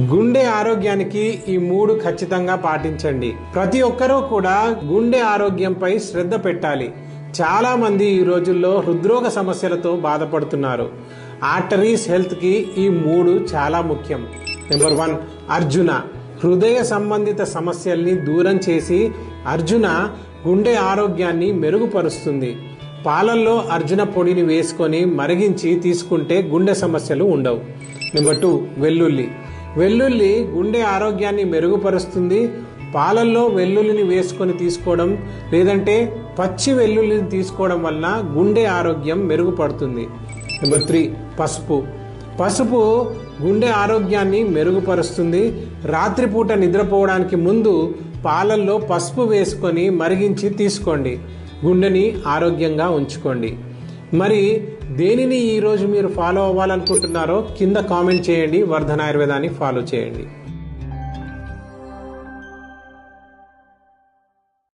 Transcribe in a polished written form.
గుండె ఆరోగ్యానికి ఈ 3 ఖచ్చితంగా పాటించండి. ప్రతి ఒక్కరూ కూడా గుండె ఆరోగ్యంపై శ్రద్ధ పెట్టాలి. చాలా మంది ఈ రోజుల్లో హృద్రోగ సమస్యలతో బాధపడుతున్నారు. ఆర్టరీస్ హెల్త్ కి ఈ 3 చాలా ముఖ్యం. నెంబర్ 1 అర్జున. హృదయ సంబంధిత సమస్యల్ని దూరం చేసి అర్జున గుండె ఆరోగ్యాన్ని మెరుగుపరుస్తుంది. పాలల్లో అర్జున పొడిని వేసుకొని మరిగించి తీసుకుంటే గుండె సమస్యలు ఉండవు. నెంబర్ 2 వెల్లుల్లి. వెల్లుల్లి గుండె ఆరోగ్యాన్ని మెరుగుపరుస్తుంది. పాలల్లో వెల్లుల్లిని వేసుకొని తీసుకోవడం లేదంటే పచ్చి వెల్లుల్లిని తీసుకోవడం వల్ల గుండె ఆరోగ్యం మెరుగుపడుతుంది. నెంబర్ 3 పసుపు. పసుపు గుండె ఆరోగ్యాన్ని మెరుగుపరుస్తుంది. రాత్రిపూట నిద్రపోవడానికి ముందు పాలల్లో పసుపు వేసుకొని మరిగించి తీసుకోండి. గుండెని ఆరోగ్యంగా ఉంచుకోండి. మరి దేనిని ఈరోజు మీరు ఫాలో అవ్వాలనుకుంటున్నారో కింద కామెంట్ చేయండి. వర్ధన ఆయుర్వేదాన్ని ఫాలో చేయండి.